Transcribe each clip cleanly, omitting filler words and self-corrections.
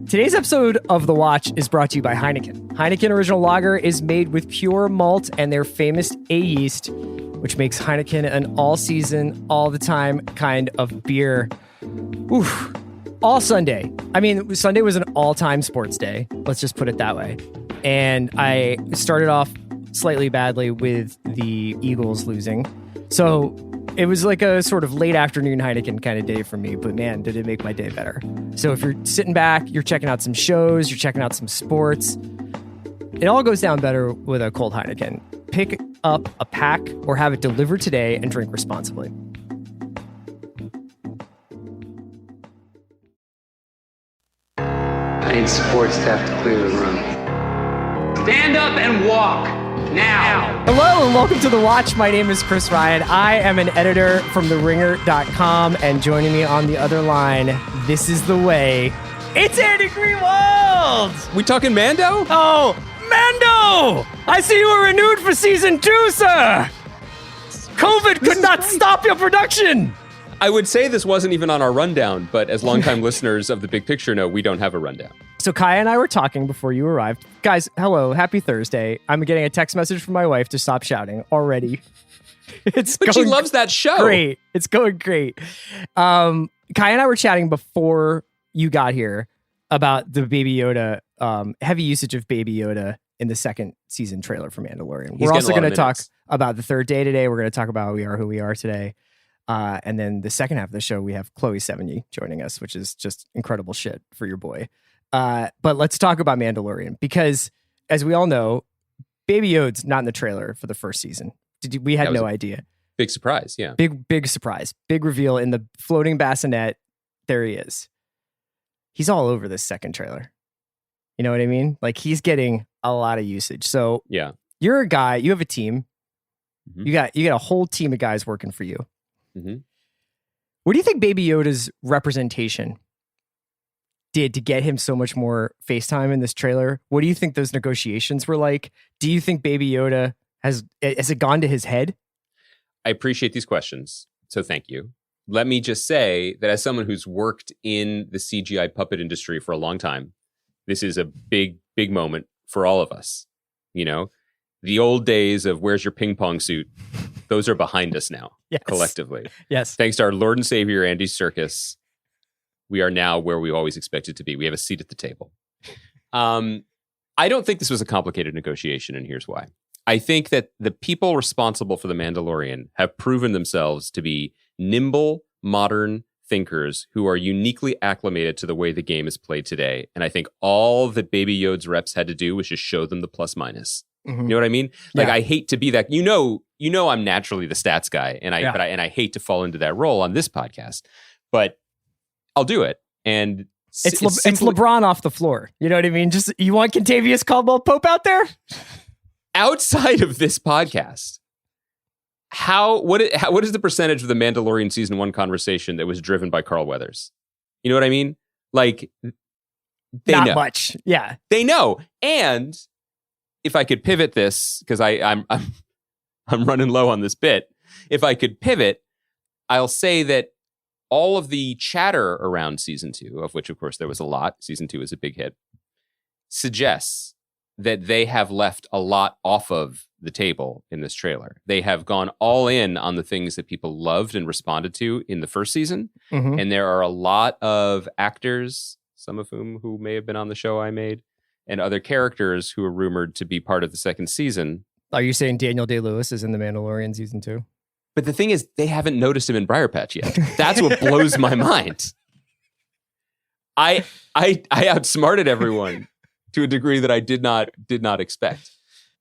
Today's episode of The Watch is brought to you by Heineken. Heineken Original Lager is made with pure malt and their famous A yeast, which makes Heineken an all-season, all-the-time kind of beer. Oof. All Sunday. I mean, Sunday was an all-time sports day. Let's just put it that way. And I started off slightly badly with the Eagles losing. So it was like a sort of late afternoon Heineken kind of day for me, but man, did it make my day better. So if you're sitting back, you're checking out some shows, you're checking out some sports, it all goes down better with a cold Heineken. Pick up a pack or have it delivered today and drink responsibly. I need support staff to clear the room. Stand up and walk. Now. Hello and welcome to The Watch. My name is Chris Ryan. I am an editor from TheRinger.com, and joining me on the other line, this is the way, it's Andy Greenwald! We talking Mando? Oh, Mando! I see you were renewed for season 2, sir! COVID could not stop your production! I would say this wasn't even on our rundown, but as longtime listeners of The Big Picture know, we don't have a rundown. So Kaya and I were talking before you arrived. Guys, hello, happy Thursday. I'm getting a text message from my wife to stop shouting already. But she loves that show. Great. It's going great. Kaya and I were chatting before you got here about the Baby Yoda, heavy usage of Baby Yoda in the second season trailer for Mandalorian. We're also going to talk about the third day today. We're going to talk about We Are Who We Are today. And then the second half of the show, we have Chloë Sevigny joining us, which is just incredible shit for your boy. But let's talk about Mandalorian, because as we all know, Baby Yoda's not in the trailer for the first season. We had no idea. Big surprise, yeah. Big surprise. Big reveal in the floating bassinet. There he is. He's all over this second trailer. You know what I mean? Like, he's getting a lot of usage. So yeah, you're a guy, you have a team. Mm-hmm. You got a whole team of guys working for you. Mm-hmm. What do you think Baby Yoda's representation did to get him so much more face time in this trailer? What do you think those negotiations were like? Do you think Baby Yoda has it gone to his head? I appreciate these questions, so thank you. Let me just say that as someone who's worked in the CGI puppet industry for a long time, this is a big, big moment for all of us. You know, the old days of where's your ping pong suit, those are behind us now, yes. Collectively. Yes. Thanks to our Lord and Savior, Andy Serkis, we are now where we always expected to be. We have a seat at the table. I don't think this was a complicated negotiation, and here's why. I think that the people responsible for The Mandalorian have proven themselves to be nimble, modern thinkers who are uniquely acclimated to the way the game is played today. And I think all that Baby Yoda's reps had to do was just show them the plus minus. Mm-hmm. You know what I mean? Like, yeah. I hate to be that. You know, I'm naturally the stats guy, and I hate to fall into that role on this podcast, but I'll do it. And it's LeBron off the floor. You know what I mean? Just, you want Contavious Caldwell-Pope out there? Outside of this podcast, what is the percentage of the Mandalorian season 1 conversation that was driven by Carl Weathers? You know what I mean? Like, they not know. Much. Yeah, they know. And if I could pivot this, because I'm running low on this bit. If I could pivot, I'll say that all of the chatter around season 2, of which of course there was a lot, season 2 is a big hit, suggests that they have left a lot off of the table in this trailer. They have gone all in on the things that people loved and responded to in the first season. Mm-hmm. And there are a lot of actors, some of whom who may have been on the show I made, and other characters who are rumored to be part of the second season. Are you saying Daniel Day-Lewis is in The Mandalorian season 2? But the thing is, they haven't noticed him in Briar Patch yet. That's what blows my mind. I outsmarted everyone to a degree that I did not expect.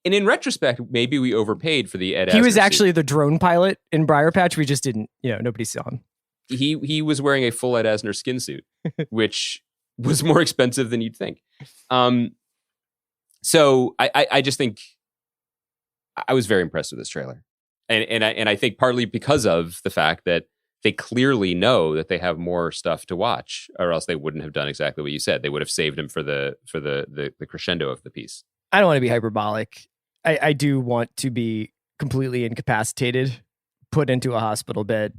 And in retrospect, maybe we overpaid for the Ed Asner He was actually suit. the drone pilot in Briar Patch. We just didn't, nobody saw him. He was wearing a full Ed Asner skin suit, which was more expensive than you'd think. So I just think I was very impressed with this trailer. And I think partly because of the fact that they clearly know that they have more stuff to watch, or else they wouldn't have done exactly what you said. They would have saved him for the crescendo of the piece. I don't want to be hyperbolic. I do want to be completely incapacitated, put into a hospital bed,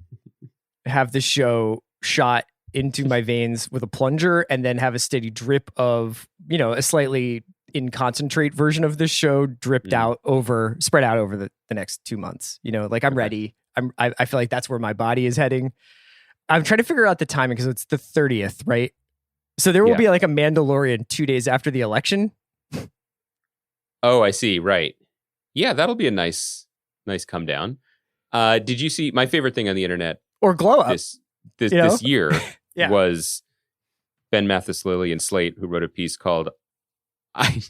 have the show shot into my veins with a plunger and then have a steady drip of, a slightly in concentrate version of this show dripped out spread out over the next 2 months. I'm ready. I feel like that's where my body is heading. I'm trying to figure out the timing because it's the 30th, right? So there will be like a Mandalorian 2 days after the election. Oh, I see. Right. Yeah, that'll be a nice come down. Did you see my favorite thing on the internet or glow up this year yeah. was Ben Mathis Lilly and Slate, who wrote a piece called I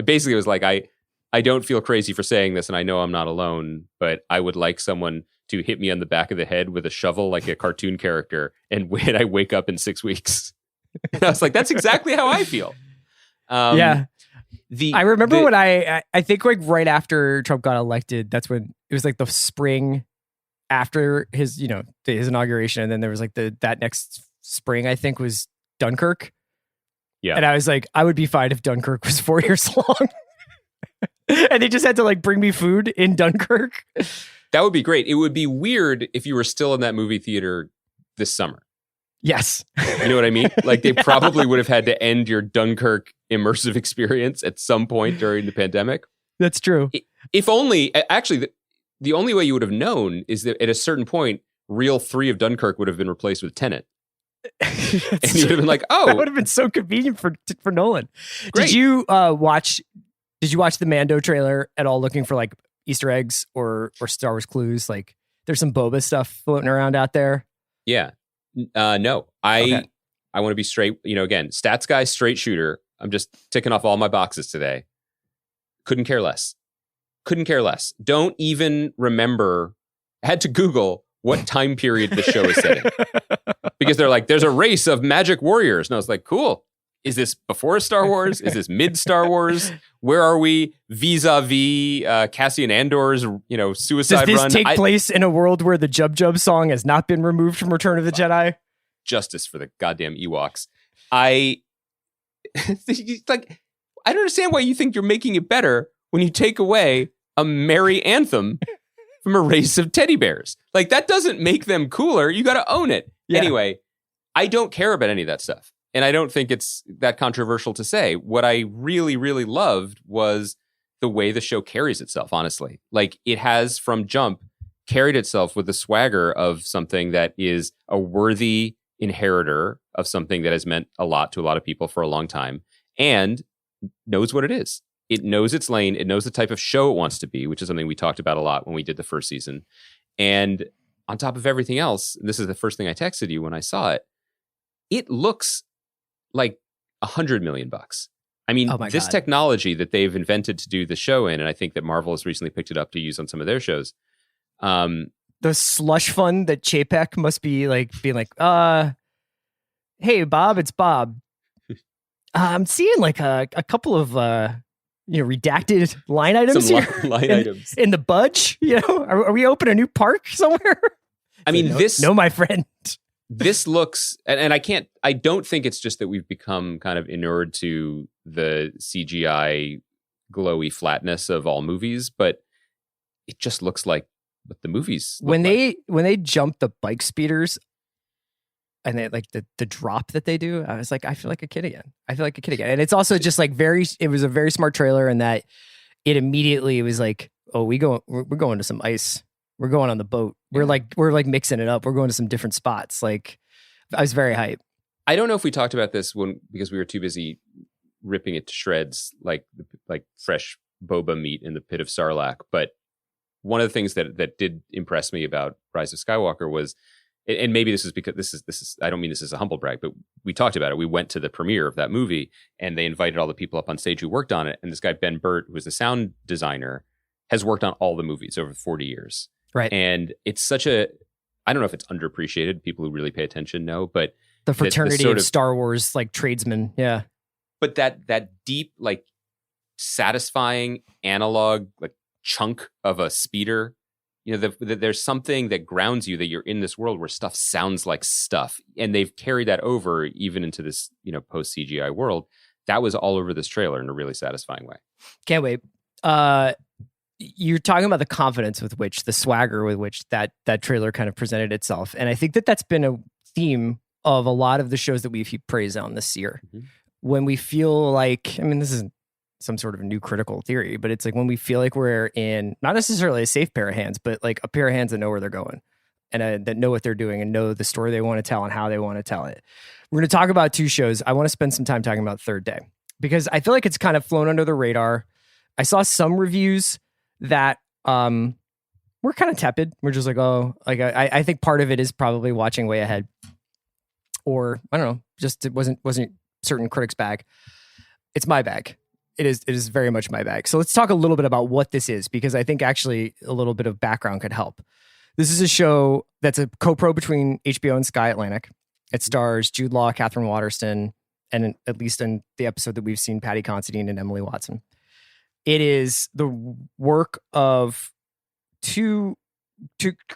basically was like, I don't feel crazy for saying this, and I know I'm not alone, but I would like someone to hit me on the back of the head with a shovel like a cartoon character, and when I wake up in 6 weeks. And I was like, that's exactly how I feel. I remember when I think like right after Trump got elected, that's when it was like the spring after his, his inauguration. And then there was like that next spring, I think, was Dunkirk. Yeah. And I was like, I would be fine if Dunkirk was 4 years long. And they just had to like bring me food in Dunkirk. That would be great. It would be weird if you were still in that movie theater this summer. Yes. You know what I mean? Like they probably would have had to end your Dunkirk immersive experience at some point during the pandemic. That's true. If only, actually, the only way you would have known is that at a certain point, reel 3 of Dunkirk would have been replaced with Tenet. And you would have been like, oh. That would have been so convenient for Nolan. Great. Did you watch the Mando trailer at all looking for like Easter eggs or Star Wars clues? Like there's some Boba stuff floating around out there. Yeah. No. I want to be straight, again, stats guy, straight shooter. I'm just ticking off all my boxes today. Couldn't care less. Don't even remember. I had to Google what time period the show is set in. Because they're like, there's a race of magic warriors. And I was like, cool. Is this before Star Wars? Is this mid Star Wars? Where are we vis-a-vis Cassian Andor's, suicide run? Does this take place in a world where the Jub Jub song has not been removed from Return of the Jedi? Justice for the goddamn Ewoks. I don't understand why you think you're making it better when you take away a merry anthem from a race of teddy bears. Like that doesn't make them cooler. You got to own it. Yeah. Anyway, I don't care about any of that stuff. And I don't think it's that controversial to say. What I really, really loved was the way the show carries itself, honestly. Like it has from jump carried itself with the swagger of something that is a worthy inheritor of something that has meant a lot to a lot of people for a long time and knows what it is. It knows its lane. It knows the type of show it wants to be, which is something we talked about a lot when we did the first season. And on top of everything else, this is the first thing I texted you when I saw it. It looks like $100 million. I mean, this technology that they've invented to do the show in, and I think that Marvel has recently picked it up to use on some of their shows. The slush fund that Chapek must be like being like, hey Bob, it's Bob. I'm seeing like a couple of redacted line items items in the budge. Are we opening a new park somewhere? I mean, no, my friend. This looks, and I don't think it's just that we've become kind of inured to the CGI glowy flatness of all movies, but it just looks like what the movies look like. When they jump the bike speeders and they like the drop that they do, I was like, I feel like a kid again. And it's also just like it was a very smart trailer in that it immediately was like, oh, we're going to some ice. We're going on the boat. We're like mixing it up. We're going to some different spots. Like I was very hyped. I don't know if we talked about this because we were too busy ripping it to shreds like fresh boba meat in the pit of Sarlacc. But one of the things that did impress me about Rise of Skywalker was, and maybe this is because this is I don't mean this is a humble brag, but we talked about it. We went to the premiere of that movie and they invited all the people up on stage who worked on it. And this guy, Ben Burt, who was the sound designer, has worked on all the movies over 40 years. Right. And it's I don't know if it's underappreciated. People who really pay attention know, but the fraternity of Star Wars, like tradesmen. Yeah. But that deep, like satisfying analog, like chunk of a speeder, there's something that grounds you that you're in this world where stuff sounds like stuff. And they've carried that over even into this, post CGI world. That was all over this trailer in a really satisfying way. Can't wait. You're talking about the confidence with which, the swagger with which that trailer kind of presented itself. And I think that's been a theme of a lot of the shows that we've heaped praise on this year. Mm-hmm. When we feel like, I mean, this isn't some sort of new critical theory, but it's like when we feel like we're in not necessarily a safe pair of hands, but like a pair of hands that know where they're going and that know what they're doing and know the story they want to tell and how they want to tell it. We're going to talk about 2 shows. I want to spend some time talking about Third Day because I feel like it's kind of flown under the radar. I saw some reviews that were kind of tepid. We're just like, oh, like I think part of it is probably watching way ahead, or I don't know, just it wasn't certain critics' bag. It's my bag. It is very much my bag. So let's talk a little bit about what this is, because I think actually a little bit of background could help. This is a show that's a co-pro between HBO and Sky Atlantic. It stars Jude Law, Catherine Waterston, and at least in the episode that we've seen, Patty Considine and Emily Watson. It is the work of two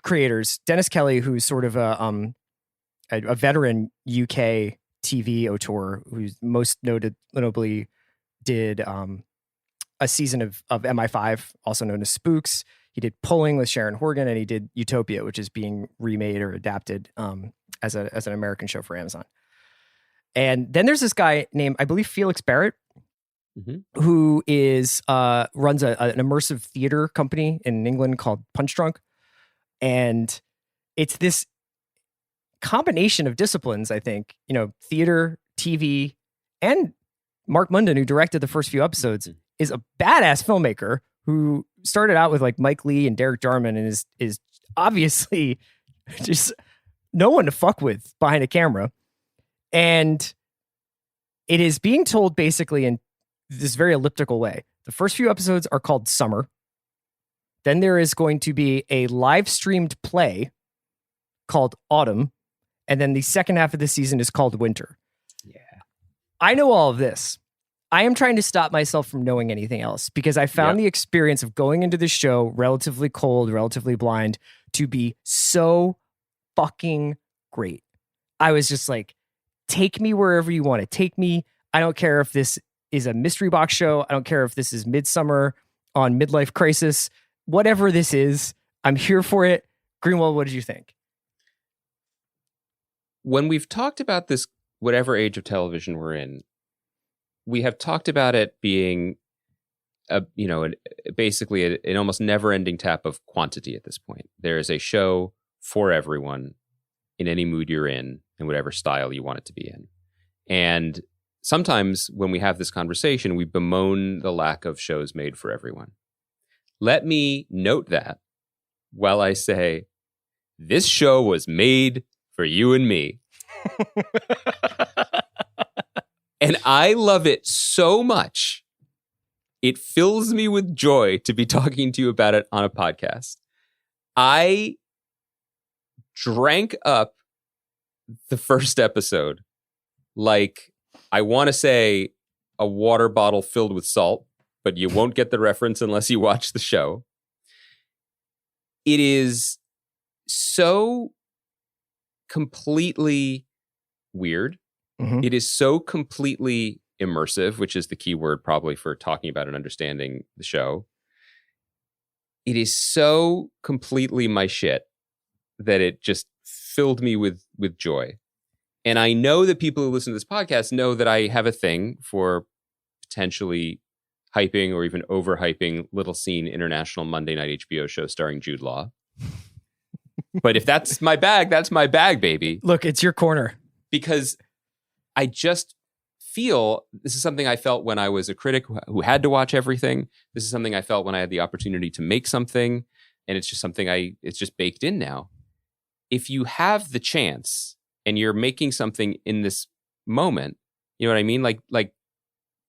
creators, Dennis Kelly, who's sort of a veteran UK TV auteur, who's most notably did a season of MI5, also known as Spooks. He did Pulling with Sharon Horgan, and he did Utopia, which is being remade or adapted as an American show for Amazon. And then there's this guy named, I believe, Felix Barrett, mm-hmm. who is runs an immersive theater company in England called Punch Drunk. And it's this combination of disciplines, I think, theater, TV, and Mark Munden, who directed the first few episodes, is a badass filmmaker who started out with like Mike Leigh and Derek Jarman and is obviously just no one to fuck with behind a camera. And it is being told basically in this very elliptical way. The first few episodes are called Summer. Then there is going to be a live streamed play called Autumn. And then the second half of the season is called Winter. Yeah. I know all of this. I am trying to stop myself from knowing anything else because I found the experience of going into the show relatively cold, relatively blind, to be so fucking great. I was just like, take me wherever you want to take me. I don't care if this is a mystery box show. I don't care if this is Midsummer on Midlife Crisis. Whatever this is, I'm here for it. Greenwald, what did you think? When we've talked about this, whatever age of television we're in, we have talked about it being basically an almost never-ending tap of quantity at this point. There is a show for everyone in any mood you're in whatever style you want it to be in. And sometimes when we have this conversation, we bemoan the lack of shows made for everyone. Let me note that while I say, this show was made for you and me. And I love it so much. It fills me with joy to be talking to you about it on a podcast. I drank up the first episode like, I want to say, a water bottle filled with salt, but you won't get the reference unless you watch the show. It is so completely weird. Mm-hmm. It is so completely immersive, which is the key word probably for talking about and understanding the show. It is so completely my shit that it just filled me with joy. And I know that people who listen to this podcast know that I have a thing for potentially hyping or even overhyping Little Scene International Monday night HBO show starring Jude Law. But if that's my bag, that's my bag, baby. Look, it's your corner. Because I just feel this is something I felt when I was a critic who had to watch everything. This is something I felt when I had the opportunity to make something. And it's just something it's just baked in now. If you have the chance and you're making something in this moment, you know what I mean? Like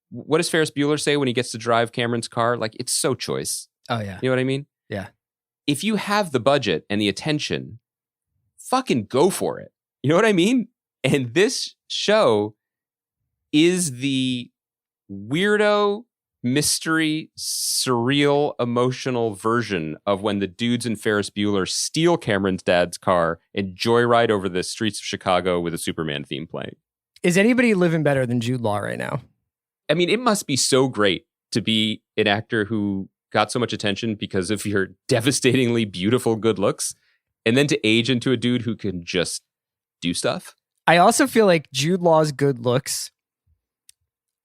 what does Ferris Bueller say when he gets to drive Cameron's car? Like, it's so choice. Oh, yeah. You know what I mean? Yeah. If you have the budget and the attention, fucking go for it. You know what I mean? And this show is the weirdo, mystery, surreal, emotional version of when the dudes in Ferris Bueller steal Cameron's dad's car and joyride over the streets of Chicago with a Superman theme playing. Is anybody living better than Jude Law right now? I mean, it must be so great to be an actor who got so much attention because of your devastatingly beautiful good looks, and then to age into a dude who can just do stuff. I also feel like Jude Law's good looks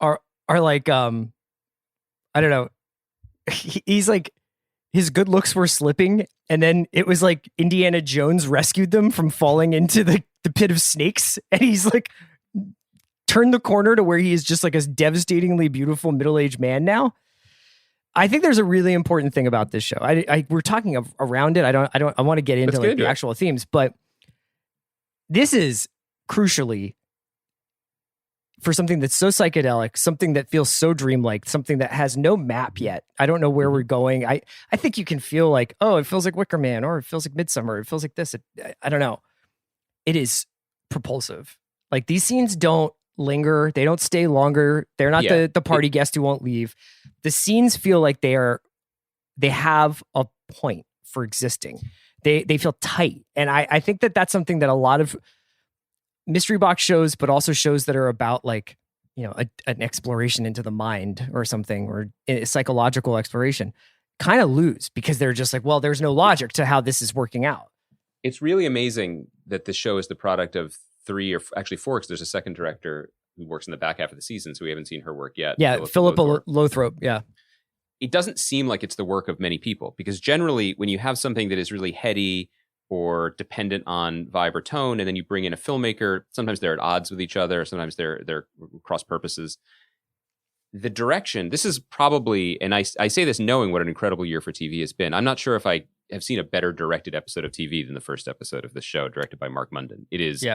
are like I don't know. He's like, his good looks were slipping, and then it was like Indiana Jones rescued them from falling into the pit of snakes, and he's like turned the corner to where he is just like a devastatingly beautiful middle-aged man now. I think there's a really important thing about this show. We're talking around it. I want to get into like the actual themes, but this is crucially for something that's so psychedelic, something that feels so dreamlike, something that has no map yet. I don't know where we're going. I think you can feel like, oh, it feels like Wicker Man, or it feels like Midsummer. It feels like this. I don't know. It is propulsive. Like, these scenes don't linger. They don't stay longer. They're not the party guest who won't leave. The scenes feel like they have a point for existing. They feel tight. And I think that's something that a lot of mystery box shows, but also shows that are about like, you know, an exploration into the mind or something, or a psychological exploration, kind of lose, because they're just like, well, there's no logic to how this is working out. It's really amazing that this show is the product of 3 or actually 4, because there's a second director who works in the back half of the season, so we haven't seen her work yet. Yeah, Philippa Lothrop. Yeah. It doesn't seem like it's the work of many people, because generally when you have something that is really heady or dependent on vibe or tone, and then you bring in a filmmaker, sometimes they're at odds with each other, sometimes they're cross purposes. The direction, this is probably, and I say this knowing what an incredible year for TV has been. I'm not sure if I have seen a better directed episode of TV than the first episode of this show, directed by Mark Munden. It is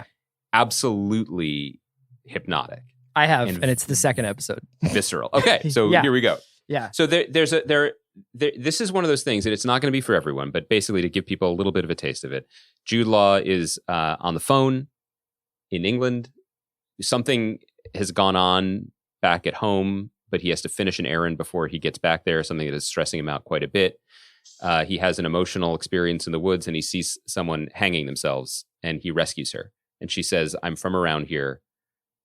absolutely hypnotic. I have, and it's the second episode. Visceral. Okay, so here we go. Yeah. So this is one of those things that it's not going to be for everyone, but basically to give people a little bit of a taste of it. Jude Law is on the phone in England. Something has gone on back at home, but he has to finish an errand before he gets back there, something that is stressing him out quite a bit. He has an emotional experience in the woods, and he sees someone hanging themselves, and he rescues her. And she says, "I'm from around here."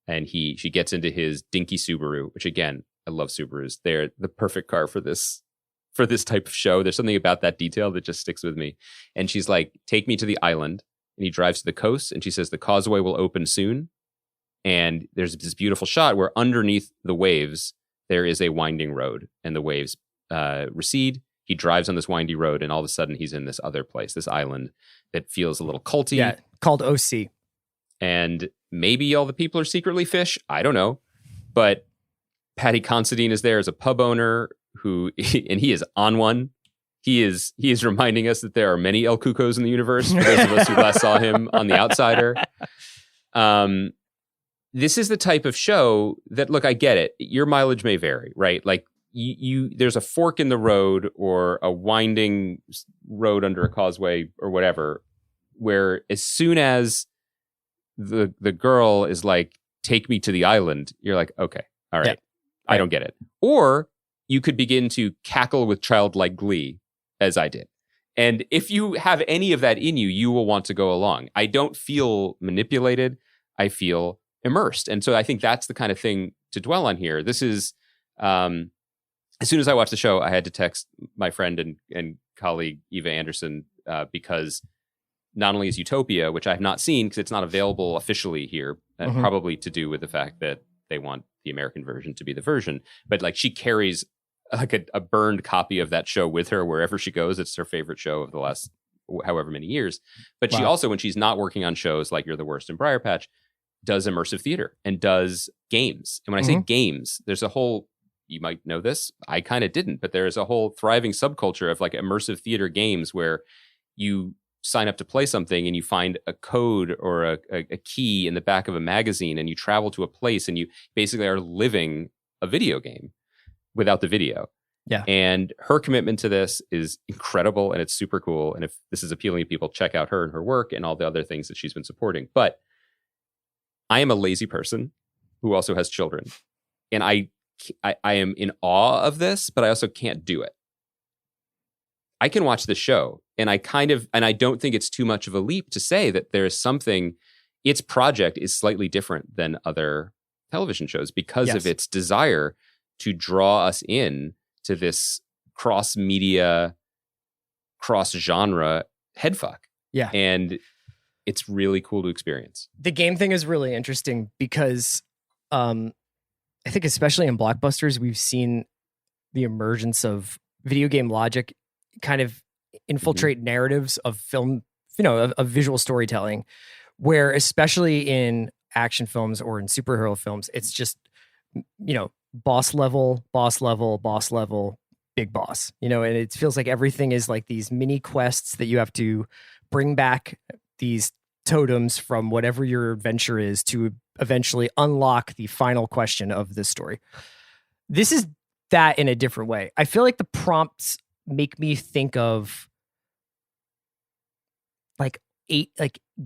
And she gets into his dinky Subaru, which, again, I love Subarus. They're the perfect car for this type of show. There's something about that detail that just sticks with me. And she's like, "Take me to the island." And he drives to the coast, and she says, "The causeway will open soon." And there's this beautiful shot where underneath the waves, there is a winding road, and the waves recede. He drives on this windy road, and all of a sudden he's in this other place, this island that feels a little culty. Yeah, called OC. And maybe all the people are secretly fish. I don't know. But Paddy Considine is there as a pub owner and he is on one. He is reminding us that there are many El Cucos in the universe, for those of us who last saw him on The Outsider. This is the type of show that, look, I get it. Your mileage may vary, right? Like, there's a fork in the road or a winding road under a causeway or whatever, where as soon as the girl is like, "Take me to the island," you're like, okay, all right, I don't get it. Or you could begin to cackle with childlike glee, as I did. And if you have any of that in you, you will want to go along. I don't feel manipulated. I feel immersed. And so I think that's the kind of thing to dwell on here. This is, as soon as I watched the show, I had to text my friend and colleague Eva Anderson, because not only is Utopia, which I have not seen because it's not available officially here, probably to do with the fact that they want the American version to be the version, but like, she carries like a burned copy of that show with her wherever she goes. It's her favorite show of the last however many years. But she also, when she's not working on shows like You're the Worst and Briar Patch, does immersive theater and does games. And when I say games, there's a whole, you might know this, I kind of didn't, but there is a whole thriving subculture of like immersive theater games where you sign up to play something and you find a code or a key in the back of a magazine, and you travel to a place and you basically are living a video game without the video. Yeah. And her commitment to this is incredible, and it's super cool. And if this is appealing to people, check out her and her work and all the other things that she's been supporting. But I am a lazy person who also has children, and I am in awe of this, but I also can't do it. I can watch the show, and I don't think it's too much of a leap to say that there is something, its project is slightly different than other television shows because of its desire to draw us in to this cross-media, cross-genre headfuck. Yeah. And it's really cool to experience. The game thing is really interesting because I think especially in blockbusters, we've seen the emergence of video game logic kind of infiltrate narratives of film, of visual storytelling, where especially in action films or in superhero films, it's just, boss level, big boss, and it feels like everything is like these mini quests that you have to bring back these totems from whatever your adventure is to eventually unlock the final question of this story. This is that in a different way. I feel like the prompts make me think of like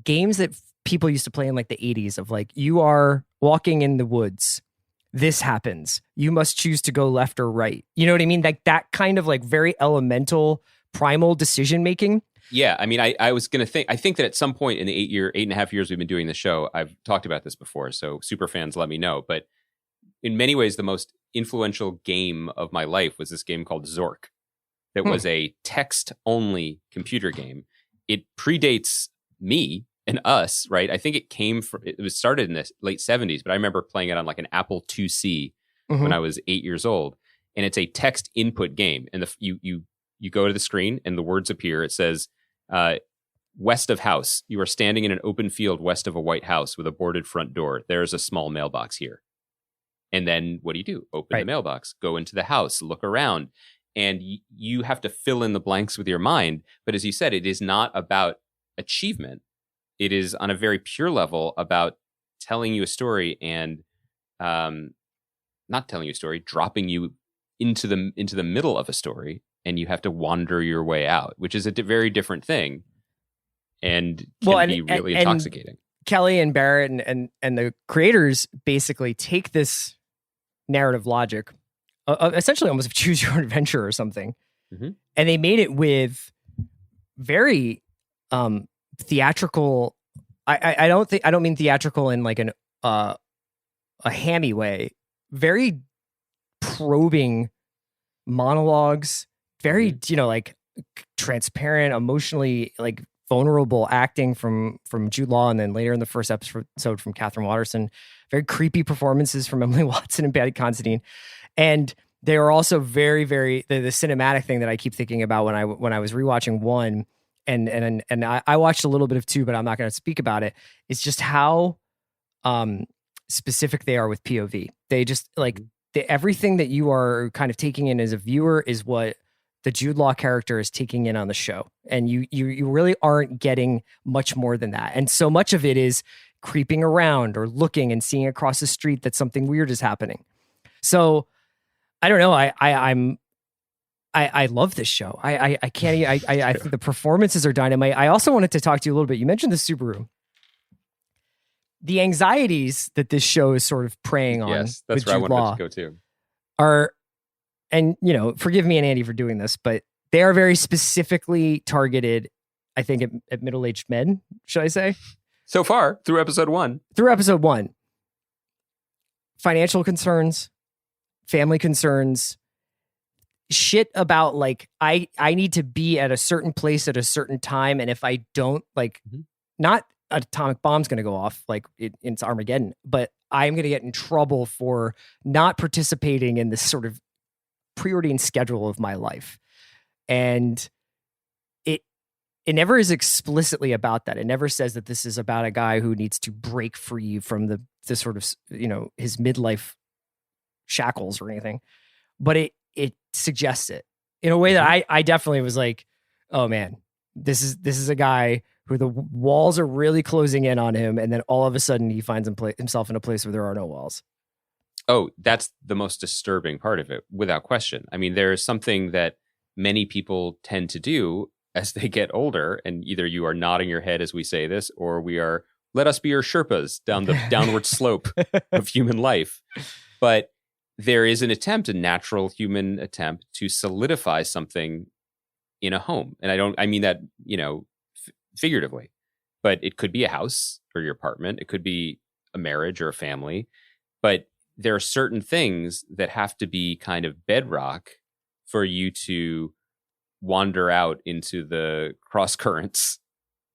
games that people used to play in like the 80s of like, you are walking in the woods, this happens, you must choose to go left or right. You know what I mean? Like that kind of like very elemental primal decision making. Yeah, I mean, I was going to think, I think that at some point in the 8.5 years we've been doing the show, I've talked about this before, so super fans let me know. But in many ways, the most influential game of my life was this game called Zork. That was a text-only computer game. It predates me and us, right? I think it was started in the late 70s, but I remember playing it on like an Apple IIc when I was 8 years old. And it's a text input game. And you go to the screen and the words appear. It says, west of house, you are standing in an open field west of a white house with a boarded front door. There's a small mailbox here. And then what do? Open the mailbox, go into the house, look around, and you have to fill in the blanks with your mind. But as you said, it is not about achievement. It is on a very pure level about telling you a story and not telling you a story, dropping you into the middle of a story. And you have to wander your way out, which is a very different thing, and can be really intoxicating. Kelly and Barrett and the creators basically take this narrative logic, essentially almost choose your own adventure or something, and they made it with very theatrical. I don't mean theatrical in like a hammy way. Very probing monologues. Very, like transparent, emotionally like vulnerable acting from Jude Law, and then later in the first episode from Catherine Watterson. Very creepy performances from Emily Watson and Patty Considine, and they are also very, very the cinematic thing that I keep thinking about when I was rewatching one, and I watched a little bit of two, but I'm not going to speak about it. It's just how specific they are with POV. They just like everything that you are kind of taking in as a viewer is what the Jude Law character is taking in on the show. And you really aren't getting much more than that. And so much of it is creeping around or looking and seeing across the street that something weird is happening. So I don't know. I love this show. I can't, I think the performances are dynamite. I also wanted to talk to you a little bit. You mentioned the Subaru. The anxieties that this show is sort of preying on. Yes, that's where I wanted to go to. Are, and forgive me and Andy for doing this, but they are very specifically targeted, I think, at middle-aged men, should I say? So far, through episode one. Financial concerns, family concerns, shit about like, I need to be at a certain place at a certain time. And if I don't, like, not an atomic bomb's going to go off, like it's Armageddon, but I'm going to get in trouble for not participating in this sort of preordained schedule of my life. And it never is explicitly about that. It never says that this is about a guy who needs to break free from the sort of, his midlife shackles or anything, but it suggests it in a way that I definitely was like, oh man, this is a guy who the walls are really closing in on him. And then all of a sudden he finds himself in a place where there are no walls. Oh, that's the most disturbing part of it, without question. I mean, there is something that many people tend to do as they get older, and either you are nodding your head as we say this, or we are, let us be your Sherpas down the downward slope of human life. But there is an natural human attempt to solidify something in a home. And I mean that, figuratively, but it could be a house or your apartment. It could be a marriage or a family, but there are certain things that have to be kind of bedrock for you to wander out into the cross currents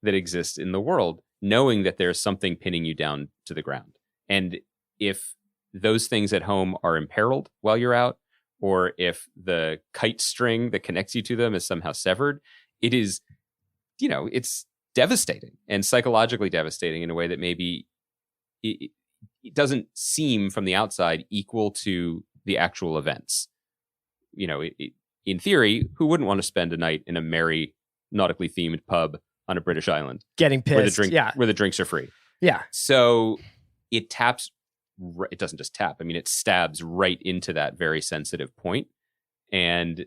that exist in the world, knowing that there's something pinning you down to the ground. And if those things at home are imperiled while you're out, or if the kite string that connects you to them is somehow severed, it is, it's devastating and psychologically devastating in a way that maybe it doesn't seem from the outside equal to the actual events. In theory, who wouldn't want to spend a night in a merry, nautically themed pub on a British island? Getting pissed, where the drinks are free. Yeah. So it taps, it doesn't just tap, it stabs right into that very sensitive point. And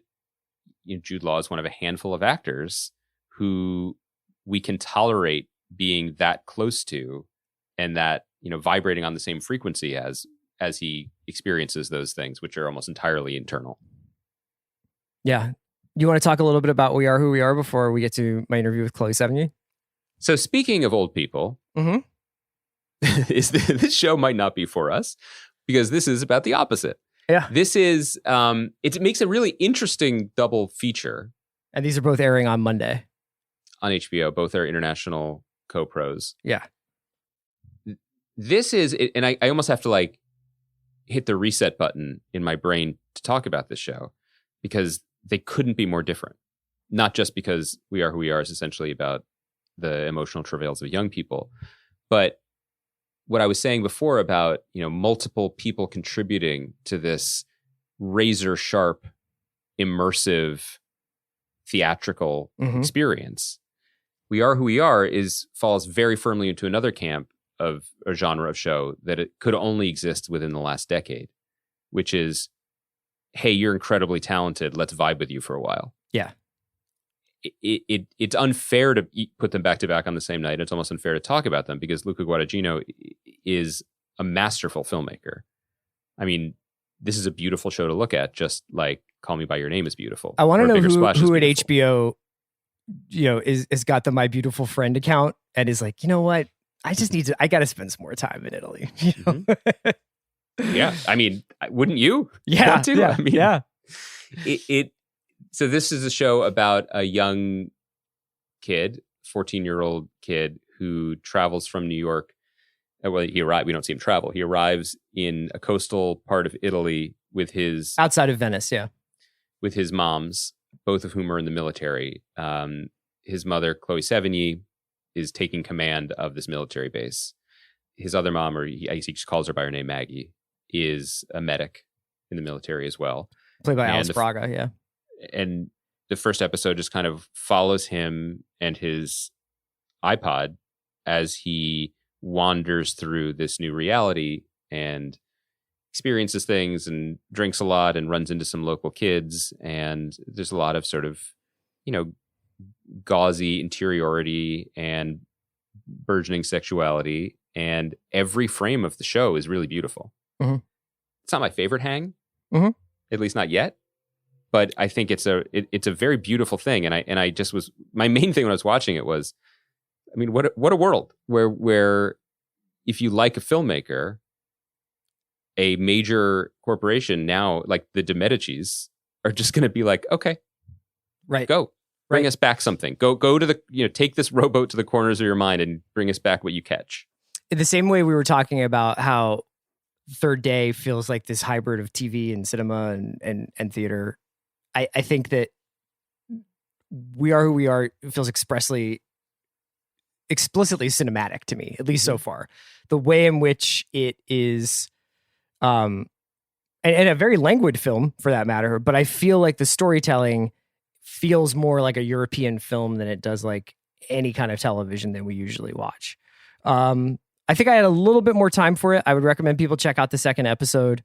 Jude Law is one of a handful of actors who we can tolerate being that close to, and that, vibrating on the same frequency as he experiences those things, which are almost entirely internal. Yeah. You want to talk a little bit about We Are Who We Are before we get to my interview with Chloë Sevigny? So speaking of old people, this show might not be for us, because this is about the opposite. Yeah. This is, it makes a really interesting double feature. And these are both airing on Monday. On HBO. Both are international co-pros. Yeah. This is, and I almost have to hit the reset button in my brain to talk about this show, because they couldn't be more different. Not just because We Are Who We Are is essentially about the emotional travails of young people, but what I was saying before about, multiple people contributing to this razor sharp, immersive, theatrical experience. We Are Who We Are falls very firmly into another camp of a genre of show that it could only exist within the last decade, which is, hey, you're incredibly talented. Let's vibe with you for a while. Yeah. It's unfair to put them back to back on the same night. It's almost unfair to talk about them, because Luca Guadagnino is a masterful filmmaker. This is a beautiful show to look at, just like Call Me By Your Name is beautiful. I want to know who at HBO, is got the My Beautiful Friend account and is like, you know what? I got to spend some more time in Italy. Yeah. Wouldn't you? Yeah. Want to? Yeah. So this is a show about a young kid, 14-year-old kid, who travels from New York. Well, we don't see him travel. He arrives in a coastal part of Italy with his... outside of Venice, yeah. With his moms, both of whom are in the military. His mother, Chloë Sevigny, is taking command of this military base. His other mom, or I guess he just calls her by her name, Maggie, is a medic in the military as well. Played by Alice Braga, yeah. And the first episode just kind of follows him and his iPod as he wanders through this new reality and experiences things and drinks a lot and runs into some local kids. And there's a lot of sort of, gauzy interiority and burgeoning sexuality. And every frame of the show is really beautiful. Mm-hmm. It's not my favorite hang, at least not yet. But I think it's a very beautiful thing, and I just was, my main thing when I was watching it was, what a world where if you like a filmmaker, a major corporation now, like the De Medicis, are just going to be like, okay, right, go bring us back something. Go to the take this rowboat to the corners of your mind and bring us back what you catch. In the same way we were talking about how Third Day feels like this hybrid of TV and cinema and theater. I think that We Are Who We Are feels explicitly cinematic to me, at least so far. The way in which it is, and a very languid film for that matter, but I feel like the storytelling feels more like a European film than it does like any kind of television that we usually watch. I think I had a little bit more time for it. I would recommend people check out the second episode,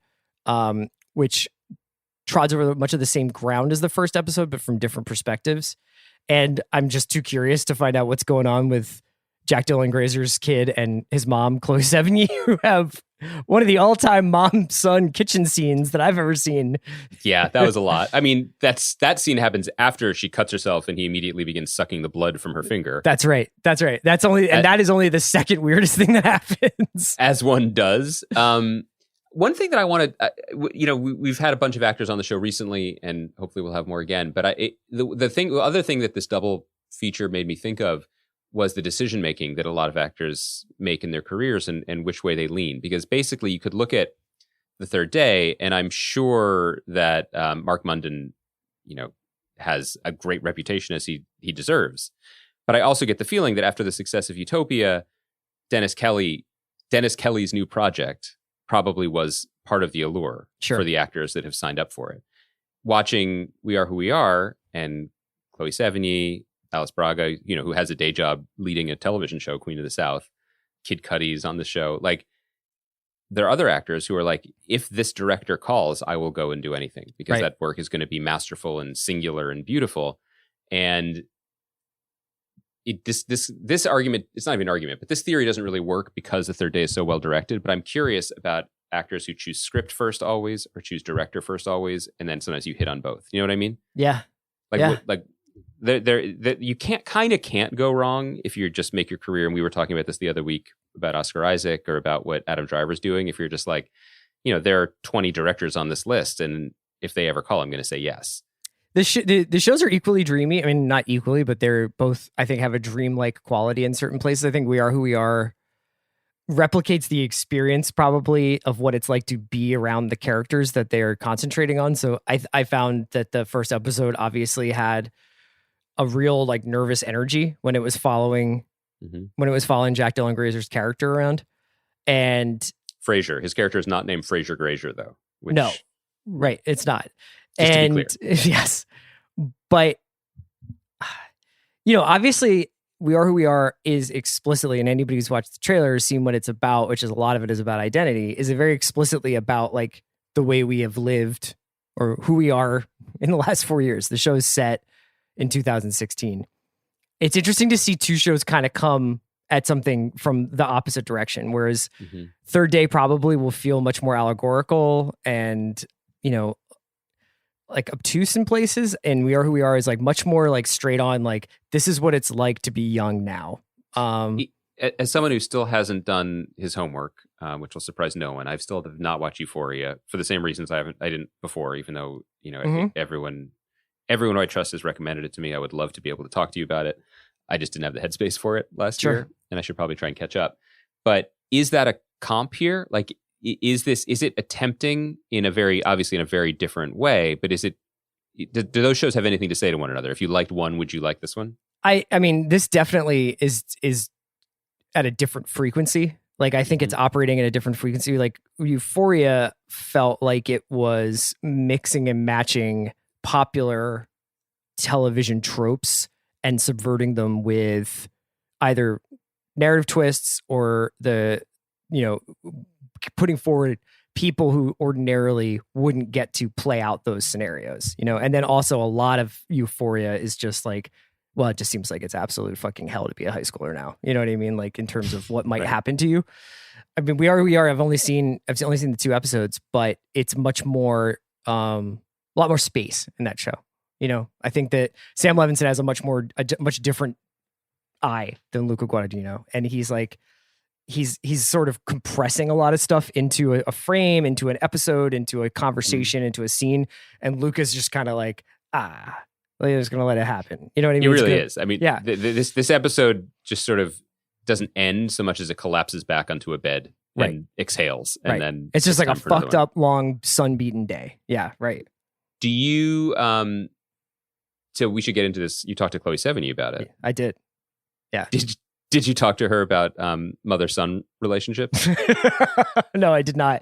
which trods over much of the same ground as the first episode, but from different perspectives. And I'm just too curious to find out what's going on with Jack Dylan Grazer's kid and his mom, Chloë Sevigny, who have one of the all-time mom-son kitchen scenes that I've ever seen. Yeah, that was a lot. That scene happens after she cuts herself and he immediately begins sucking the blood from her finger. That's right. That is only the second weirdest thing that happens. As one does. One thing that I wanted, we've had a bunch of actors on the show recently, and hopefully we'll have more again. But the other thing that this double feature made me think of was the decision making that a lot of actors make in their careers and which way they lean. Because basically you could look at The Third Day, and I'm sure that Mark Munden, has a great reputation as he deserves. But I also get the feeling that after the success of Utopia, Dennis Kelly's new project probably was part of the allure for the actors that have signed up for it. Watching We Are Who We Are and Chloë Sevigny, Alice Braga, who has a day job leading a television show, Queen of the South, Kid Cudi's on the show. Like, there are other actors who are like, if this director calls, I will go and do anything, because that work is going to be masterful and singular and beautiful. And this argument, it's not even an argument, but this theory doesn't really work because The Third Day is so well directed. But I'm curious about actors who choose script first always, or choose director first always, and then sometimes you hit on both. You know what I mean? Yeah. You can't go wrong if you just make your career. And we were talking about this the other week about Oscar Isaac, or about what Adam Driver's doing. If you're just like, there are 20 directors on this list, and if they ever call, I'm going to say yes. The shows are equally dreamy. I mean, not equally, but they're both, I think, have a dreamlike quality in certain places. I think We Are Who We Are replicates the experience probably of what it's like to be around the characters that they're concentrating on. So I found that the first episode obviously had a real like nervous energy when it was following Jack Dylan Grazer's character around. And Frasier, his character is not named Frasier Grazer though. No, right. It's not. Just and to be clear. Yes, but obviously We Are Who We Are is explicitly, and anybody who's watched the trailer has seen what it's about, which is a lot of it is about identity, is it very explicitly about like the way we have lived or who we are in the last 4 years. The show is set in 2016. It's interesting to see two shows kind of come at something from the opposite direction, whereas Third Day probably will feel much more allegorical and, like obtuse in places, and We Are Who We Are is like much more like straight on, like this is what it's like to be young now. As someone who still hasn't done his homework, which will surprise no one, I've still have not watched Euphoria for the same reasons I didn't before, even though everyone who I trust has recommended it to me. I would love to be able to talk to you about it. I just didn't have the headspace for it last year, and I should probably try and catch up. But is that a comp here? Like, is it attempting in a very different way, but do those shows have anything to say to one another? If you liked one, would you like this one? I mean, this definitely is at a different frequency. Like, I think it's operating at a different frequency. Like, Euphoria felt like it was mixing and matching popular television tropes and subverting them with either narrative twists or putting forward people who ordinarily wouldn't get to play out those scenarios, and then also a lot of Euphoria is just like, well, it just seems like it's absolute fucking hell to be a high schooler now. You know what I mean? Like, in terms of what might happen to you. I mean, We Are Who We Are. I've only seen the 2 episodes, but it's much more, a lot more space in that show. I think that Sam Levinson has a much different eye than Luca Guadagnino, and he's like, he's sort of compressing a lot of stuff into a frame, into an episode, into a conversation, into a scene, and Luca's just kind of like, they're just gonna let it happen. You know what I mean? It really is. I mean, this episode just sort of doesn't end so much as it collapses back onto a bed and exhales, and then it's just like a fucked up, long, sun-beaten day. Yeah, right. Do you? So we should get into this. You talked to Chloë Sevigny about it. I did. Yeah. Did you talk to her about mother-son relationships? No, I did not.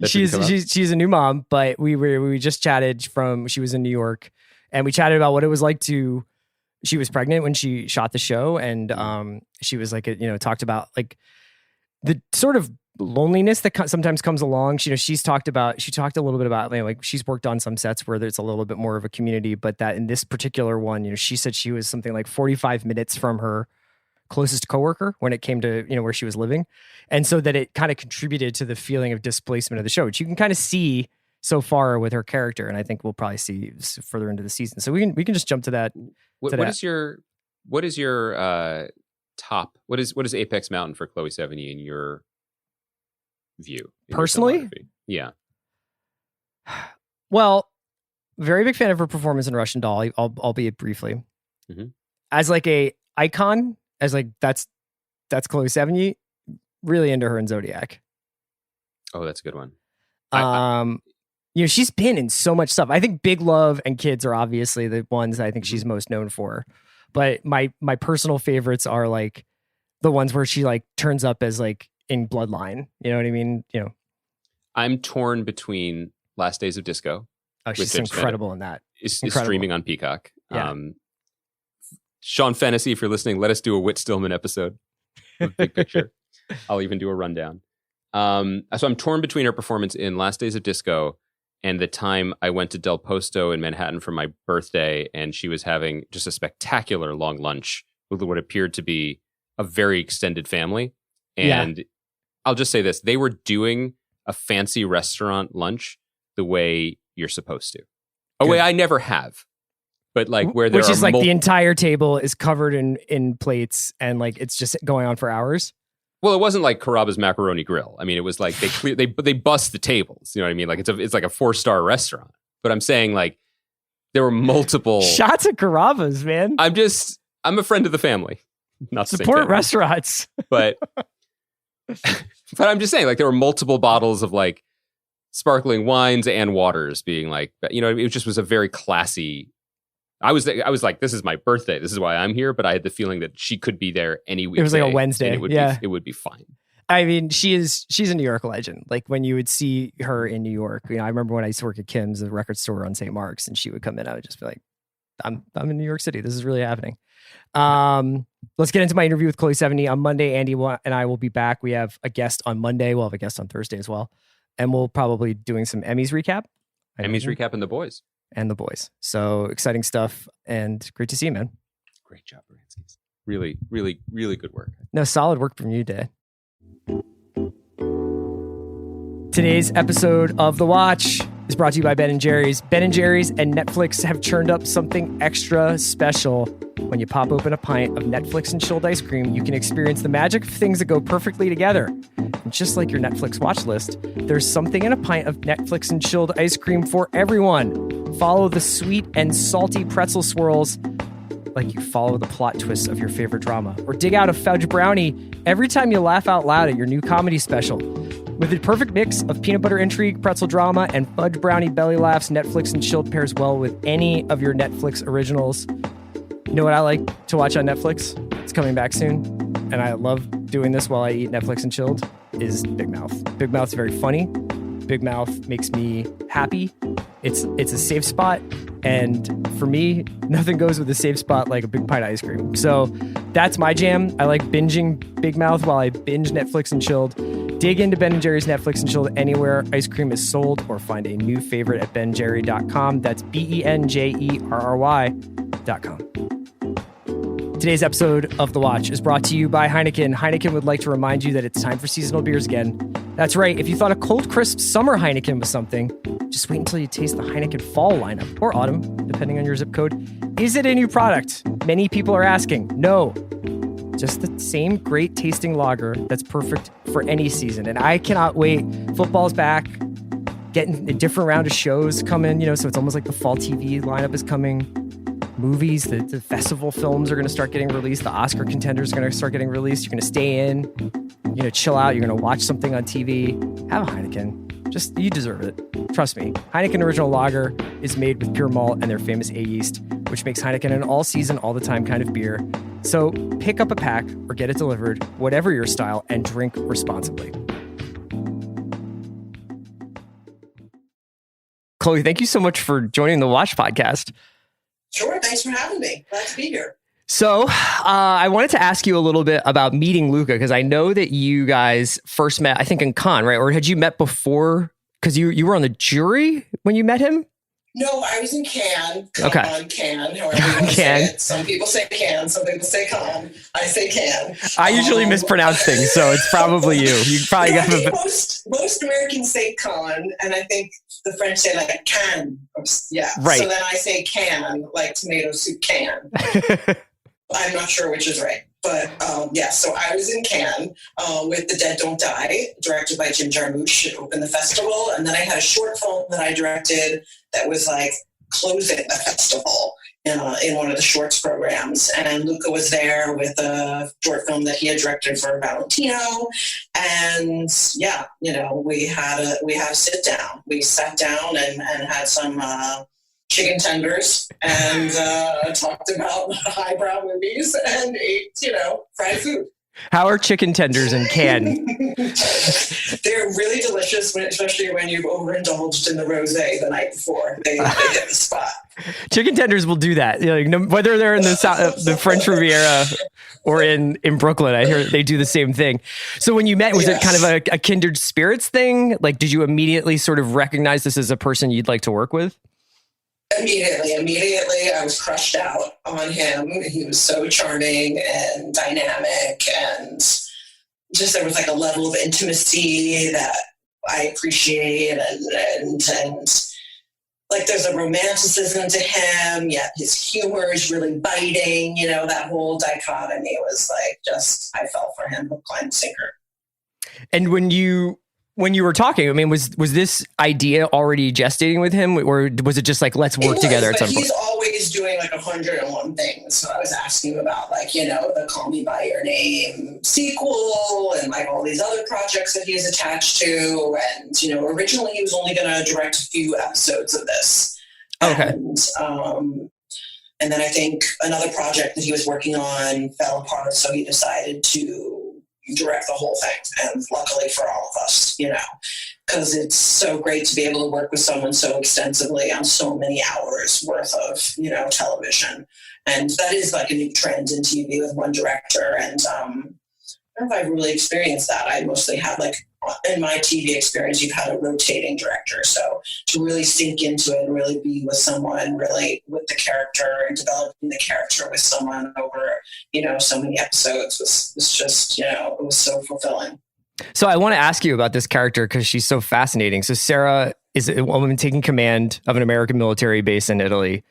She's a new mom, but we just chatted she was in New York, and we chatted about what it was like she was pregnant when she shot the show, and she was like, talked about like the sort of loneliness that sometimes comes along. She talked a little bit about, like, she's worked on some sets where there's a little bit more of a community, but that in this particular one, she said she was something like 45 minutes from her closest coworker when it came to, where she was living. And so that it kind of contributed to the feeling of displacement of the show, which you can kind of see so far with her character. And I think we'll probably see further into the season. So we can just jump to that. What is your top, what is Apex Mountain for Chloë Sevigny in your view? Personally? Yeah. Well, very big fan of her performance in Russian Doll, albeit briefly. As like a icon as like that's Chloë Sevigny. Really into her in Zodiac. Oh, that's a good one. She's been in so much stuff. I think Big Love and Kids are obviously the ones I think she's most known for. But my personal favorites are like the ones where she like turns up as like in Bloodline. You know what I mean? I'm torn between Last Days of Disco. Oh, she's incredible in that. Is streaming on Peacock. Yeah. Sean Fennessy, if you're listening, let us do a Whit Stillman episode of Big Picture. I'll even do a rundown. So I'm torn between her performance in Last Days of Disco and the time I went to Del Posto in Manhattan for my birthday, and she was having just a spectacular long lunch with what appeared to be a very extended family. And I'll just say this, they were doing a fancy restaurant lunch the way you're supposed to. A way I never have. But like where there Which is like the entire table is covered in plates and like it's just going on for hours. Well, it wasn't like Carrabba's Macaroni Grill. I mean, it was like they bust the tables. You know what I mean? Like it's like a 4-star restaurant. But I'm saying like there were multiple shots at Carrabba's, man. I'm a friend of the family. Not support restaurants. But I'm just saying like there were multiple bottles of like sparkling wines and waters being like, it just was a very classy. I was like, this is my birthday. This is why I'm here. But I had the feeling that she could be there any weekday. It was like a Wednesday. It would be fine. I mean, she's a New York legend. Like when you would see her in New York, I remember when I used to work at Kim's, the record store on St. Mark's, and she would come in. I would just be like, I'm in New York City. This is really happening. Let's get into my interview with Chloë Sevigny. On Monday, Andy and I will be back. We have a guest on Monday. We'll have a guest on Thursday as well. And we'll probably doing some Emmys recap. Recap and the boys. So exciting stuff and great to see you, man. Great job, Baranskis. Really, really, really good work. No, solid work from you, Dad. Today's episode of The Watch is brought to you by Ben & Jerry's. Ben & Jerry's and Netflix have churned up something extra special. When you pop open a pint of Netflix and chilled ice cream, you can experience the magic of things that go perfectly together. And just like your Netflix watch list, there's something in a pint of Netflix and chilled ice cream for everyone. Follow the sweet and salty pretzel swirls like you follow the plot twists of your favorite drama. Or dig out a fudge brownie every time you laugh out loud at your new comedy special. With the perfect mix of peanut butter intrigue, pretzel drama, and fudge brownie belly laughs, Netflix and chilled pairs well with any of your Netflix originals. You know what I like to watch on Netflix? It's coming back soon. And I love doing this while I eat Netflix and chilled, is Big Mouth. Big Mouth's very funny. Big Mouth makes me happy. It's a safe spot. And for me, nothing goes with a safe spot like a big pint of ice cream. So that's my jam. I like binging Big Mouth while I binge Netflix and chilled. Dig into Ben & Jerry's Netflix and chilled anywhere ice cream is sold, or find a new favorite at benjerry.com. That's benjerry.com. Today's episode of The Watch is brought to you by Heineken. Heineken would like to remind you that it's time for seasonal beers again. That's right. If you thought a cold, crisp summer Heineken was something, just wait until you taste the Heineken fall lineup, or autumn, depending on your zip code. Is it a new product? Many people are asking. No. Just the same great tasting lager that's perfect for any season. And I cannot wait. Football's back. Getting a different round of shows coming, so it's almost like the fall TV lineup is coming. Movies, the festival films are going to start getting released. The Oscar contenders are going to start getting released. You're going to stay in, you're going to chill out. You're going to watch something on TV. Have a Heineken. You deserve it. Trust me. Heineken Original Lager is made with pure malt and their famous A yeast, which makes Heineken an all-season, all-the-time kind of beer. So pick up a pack or get it delivered, whatever your style, and drink responsibly. Chloë, thank you so much for joining the Watch podcast. Sure. Thanks for having me. Glad to be here. So I wanted to ask you a little bit about meeting Luca, because I know that you guys first met, I think, in Cannes, right? Or had you met before? Because you were on the jury when you met him? No, I was in Cannes. Okay. Cannes, however you want to say it. Some people say Cannes, some people say Cannes. I say Cannes. I usually mispronounce things, so it's probably you. You probably got most Americans say Cannes, and I think the French say like can. Yeah. Right. So then I say can, like tomato soup can. I'm not sure which is right. But so I was in Cannes with The Dead Don't Die, directed by Jim Jarmusch. It opened the festival. And then I had a short film that I directed that was like closing the festival. in one of the shorts programs, and Luca was there with a short film that he had directed for Valentino. And yeah, we had a sit down. We sat down and had some chicken tenders and talked about highbrow movies and ate, fried food. How are chicken tenders in Cannes? They're really delicious, especially when you've overindulged in the rosé the night before. They hit the spot. Chicken tenders will do that. Whether they're in the French Riviera or in Brooklyn, I hear they do the same thing. So when you met, was it kind of a kindred spirits thing? Like, did you immediately sort of recognize this as a person you'd like to work with? Immediately, I was crushed out on him. He was so charming and dynamic, and just there was like a level of intimacy that I appreciate, and like there's a romanticism to him, yet his humor is really biting. That whole dichotomy was like I fell for him, hook, line, sinker. And when you were talking, I mean, was this idea already gestating with him, or was it just like, let's work together at some point? He's always doing like 101 things. So I was asking about the Call Me By Your Name sequel and like all these other projects that he's attached to. And, originally he was only going to direct a few episodes of this. Okay. And then I think another project that he was working on fell apart. So he decided to direct the whole thing, and luckily for all of us, because it's so great to be able to work with someone so extensively on so many hours worth of television, and that is like a new trend in TV with one director. And I don't know if I've really experienced that. I mostly had in my TV experience, you've had a rotating director, so to really sink into it and really be with someone, really with the character and developing the character with someone over so many episodes was just it was so fulfilling. So I want to ask you about this character because she's so fascinating. So Sarah is a woman taking command of an American military base in Italy.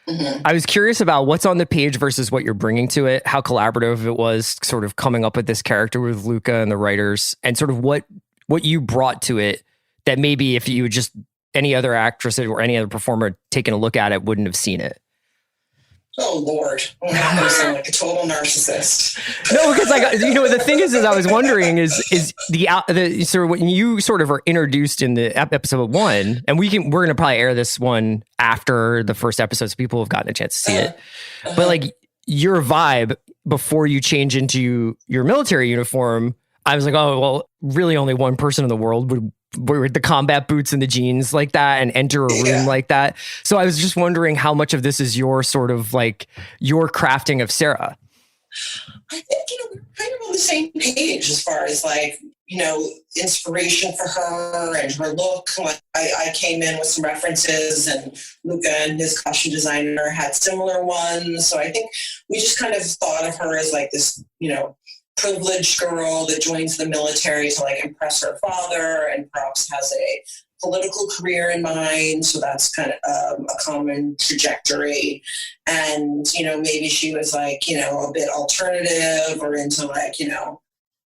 Mm-hmm. I was curious about what's on the page versus what you're bringing to it, how collaborative it was sort of coming up with this character with Luca and the writers, and sort of what you brought to it that maybe if you just any other actress or any other performer taking a look at it wouldn't have seen it. Oh Lord, I'm not going to sound like a total narcissist. No, because the thing is I was wondering is the sort of when you sort of are introduced in the episode 1, and we're going to probably air this one after the first episode, so people have gotten a chance to see it. But like your vibe before you change into your military uniform, I was like, oh well, really only one person in the world would wear the combat boots and the jeans like that and enter a room like that. So I was just wondering how much of this is your sort of like your crafting of Sarah. I think, we're kind of on the same page as far as inspiration for her and her look. I came in with some references, and Luca and his costume designer had similar ones. So I think we just kind of thought of her as like this, privileged girl that joins the military to impress her father and perhaps has a political career in mind. So that's kind of a common trajectory. And, maybe she was a bit alternative or into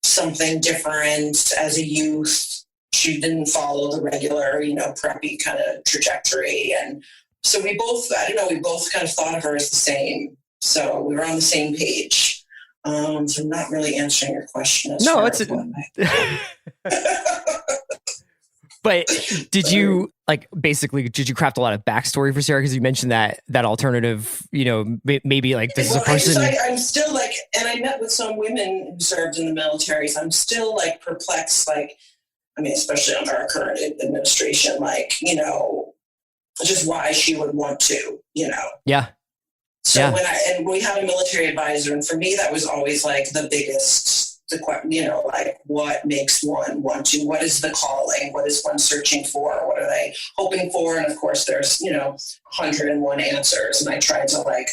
something different as a youth. She didn't follow the regular, preppy kind of trajectory. And so we both kind of thought of her as the same. So we were on the same page. So I'm not really answering your question. But did you did you craft a lot of backstory for Sarah? Because you mentioned that alternative, maybe this is a person. I'm still and I met with some women who served in the military. So I'm still perplexed. Especially under our current administration, just why she would want to, Yeah. So when we had a military advisor, and for me, that was always the biggest, what makes one want to, what is the calling? What is one searching for? What are they hoping for? And of course there's, 101 answers. And I tried to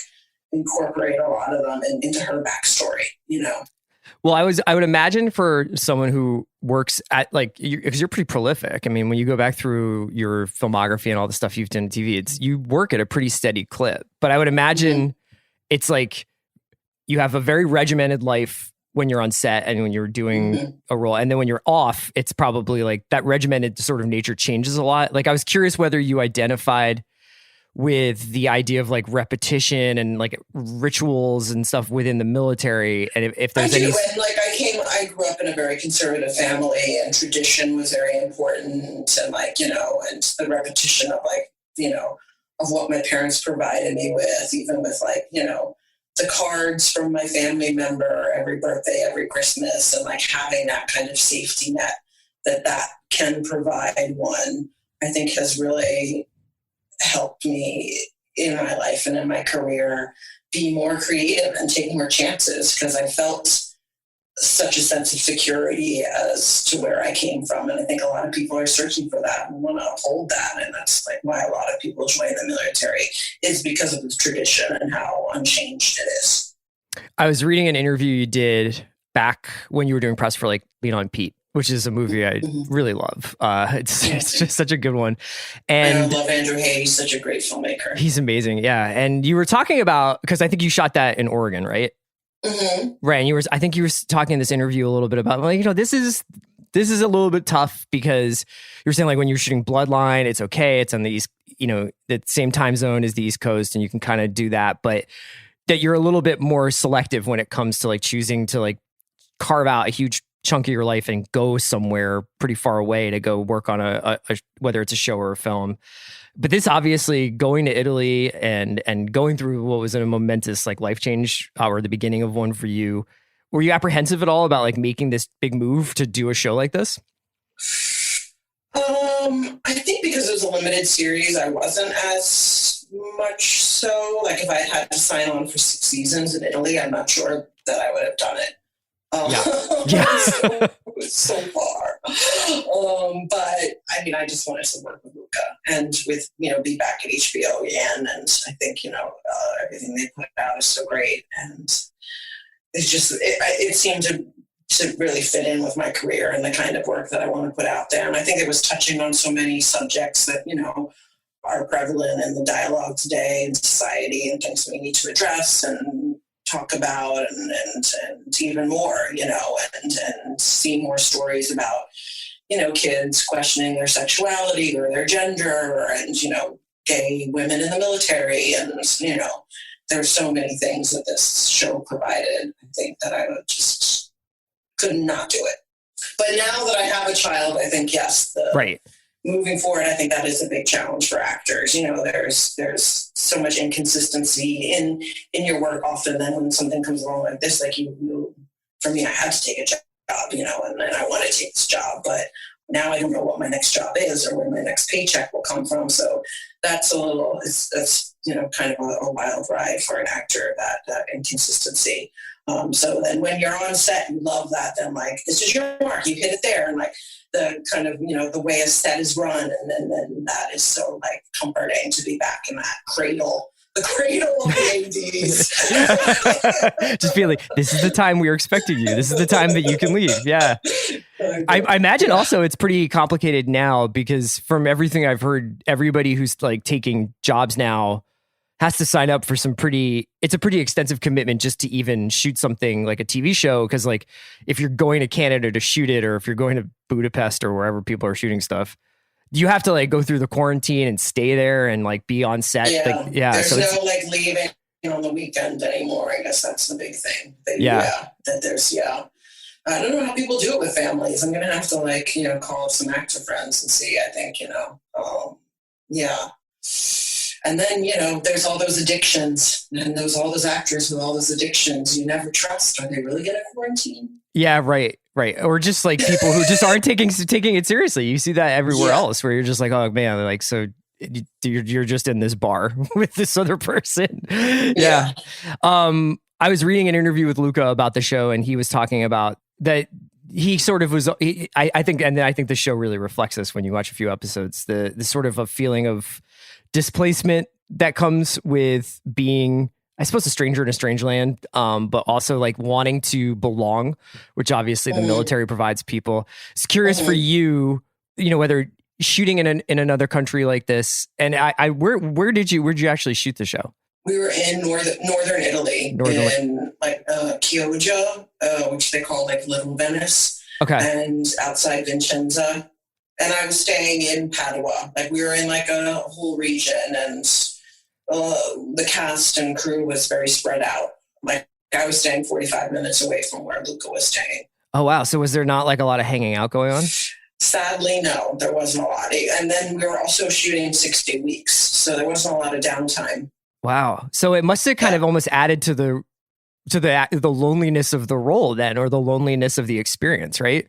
incorporate a lot of them into her backstory, Well, I would imagine for someone who works at because you're pretty prolific. I mean, when you go back through your filmography and all the stuff you've done on TV, you work at a pretty steady clip. But I would imagine it's you have a very regimented life when you're on set and when you're doing a role, and then when you're off, it's probably that regimented sort of nature changes a lot. I was curious whether you identified with the idea of like repetition and like rituals and stuff within the military. And if there's any, and like I grew up in a very conservative family, and tradition was very important, and like, you know, and the repetition of like, you know, of what my parents provided me with, even with like, you know, the cards from my family member every birthday, every Christmas, and like having that kind of safety net that can provide one, I think has really helped me in my life and in my career be more creative and take more chances, because I felt such a sense of security as to where I came from. And I think a lot of people are searching for that and want to uphold that. And that's like why a lot of people join the military, is because of the tradition and how unchanged it is. I was reading an interview you did back when you were doing press for like Lean on Pete, which is a movie I really love. It's just such a good one. And I love Andrew Hay. He's such a great filmmaker. He's amazing. Yeah. And you were talking about, because I think you shot that in Oregon, right? Mm-hmm. Right. And I think you were talking in this interview a little bit about, like, you know, this is a little bit tough, because you're saying like when you're shooting Bloodline, it's okay. It's on the East, you know, the same time zone as the East Coast, and you can kind of do that, but that you're a little bit more selective when it comes to like choosing to like carve out a huge chunk of your life and go somewhere pretty far away to go work on a whether it's a show or a film. But this obviously going to Italy and going through what was a momentous like life change, or the beginning of one for you. Were you apprehensive at all about like making this big move to do a show like this? I think because it was a limited series, I wasn't as much so. Like if I had to sign on for 6 seasons in Italy, I'm not sure that I would have done it. So far. But I mean, I just wanted to work with Luca and with, you know, be back at HBO again. And I think, you know, everything they put out is so great. And it's just, it seemed to really fit in with my career and the kind of work that I want to put out there. And I think it was touching on so many subjects that, you know, are prevalent in the dialogue today in society, and things we need to address and talk about, and even more, you know, and see more stories about, you know, kids questioning their sexuality or their gender, and, you know, gay women in the military. And, you know, there's so many things that this show provided. I think that I just could not do it. But now that I have a child, I think, yes, right. Moving forward, I think that is a big challenge for actors. You know, there's so much inconsistency in your work often. Then when something comes along like this, like you for me, I had to take a job, you know, and I want to take this job, but now I don't know what my next job is or where my next paycheck will come from. So that's that's, you know, kind of a wild ride for an actor, that inconsistency. So then when you're on set, you love that. Then like, this is your mark, you hit it there. And like the kind of, you know, the way a set is run. And then that is so like comforting to be back in that cradle, the cradle of the 80s. Just feel like, this is the time we are expecting you. This is the time that you can leave. Yeah. I imagine also it's pretty complicated now, because from everything I've heard, everybody who's like taking jobs now has to sign up for it's a pretty extensive commitment just to even shoot something like a TV show. Cause like if you're going to Canada to shoot it, or if you're going to Budapest or wherever people are shooting stuff, you have to like go through the quarantine and stay there and like be on set. Yeah. There's so no like leaving on the weekend anymore. I guess that's the big thing. I don't know how people do it with families. I'm going to have to like, you know, call up some actor friends and see, I think, you know, yeah. And then, you know, there's all those addictions, and all those actors with all those addictions you never trust. Are they really going to quarantine? Yeah, right. Or just like people who just aren't taking it seriously. You see that everywhere else, where you're just like, oh man, like, so you're just in this bar with this other person. Yeah. I was reading an interview with Luca about the show, and he was talking about that. He sort of was, I think the show really reflects this when you watch a few episodes, the sort of a feeling of displacement that comes with being, I suppose, a stranger in a strange land, but also like wanting to belong, which obviously the military provides people. It's curious for you, you know, whether shooting in another country like this, and where'd you actually shoot the show? We were in northern Italy, in like Chioggia, which they call like Little Venice, and outside Vicenza. And I was staying in Padua. Like we were in like a whole region, and the cast and crew was very spread out. Like I was staying 45 minutes away from where Luca was staying. Oh, wow. So was there not like a lot of hanging out going on? Sadly, no, there wasn't a lot. And then we were also shooting 60 weeks. So there wasn't a lot of downtime. Wow. So it must have kind of almost added to the loneliness of the role then, or the loneliness of the experience, right?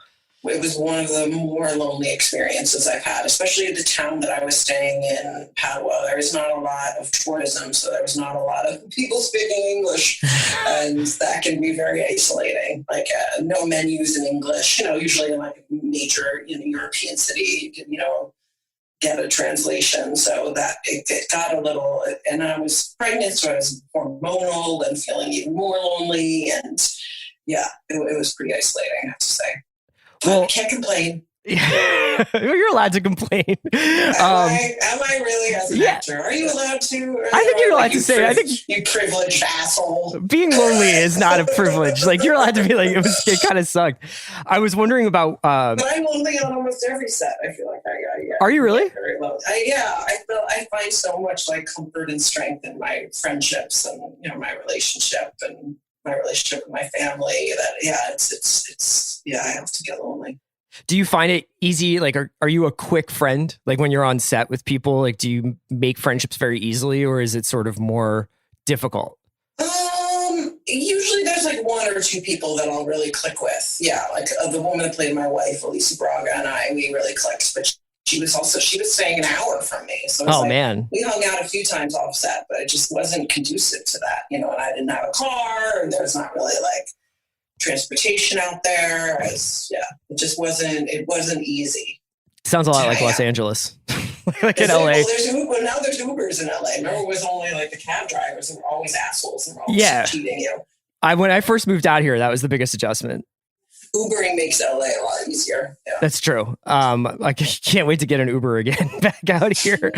It was one of the more lonely experiences I've had, especially the town that I was staying in, Padua. There was not a lot of tourism, so there was not a lot of people speaking English, and that can be very isolating. Like no menus in English. Usually in like a major European city, you can get a translation. So that it got a little, and I was pregnant, so I was hormonal and feeling even more lonely, and yeah, it was pretty isolating, I have to say. Well, I can't complain. You're allowed to complain. Am I really as an actor? Are you allowed to? I think you're allowed to say. I think you privileged asshole. Being lonely is not a privilege. Like you're allowed to be like it kind of sucked. I was wondering about. But I'm lonely on almost every set. I feel like I Are you really? Very low. I find so much like comfort and strength in my friendships and my relationship and my relationship with my family. That it's I have to get lonely. Do you find it easy? Like, are you a quick friend? Like when you're on set with people, like, do you make friendships very easily, or is it sort of more difficult? Usually there's like one or two people that I'll really click with. Yeah. Like the woman that played my wife, Elisa Braga, and we really clicked, but she was staying an hour from me. So man, we hung out a few times off set, but it just wasn't conducive to that, and I didn't have a car and there's not really like transportation out there. It just wasn't easy. Sounds a lot like Los Angeles. Like in LA. Now there's Ubers in LA. Remember, it was only like the cab drivers and were always assholes and were always cheating you. When I first moved out here, that was the biggest adjustment. Ubering makes LA a lot easier. Yeah. That's true. I can't wait to get an Uber again back out here.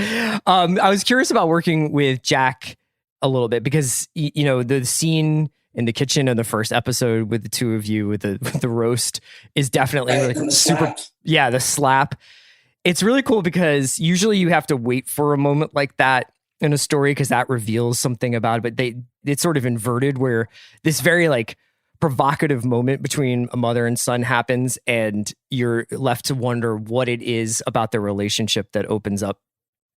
I was curious about working with Jack a little bit because the scene in the kitchen in the first episode with the two of you with the roast is definitely like super. Yeah, the slap. It's really cool because usually you have to wait for a moment like that in a story because that reveals something about it. But it's sort of inverted where this very like provocative moment between a mother and son happens, and you're left to wonder what it is about their relationship that opens up,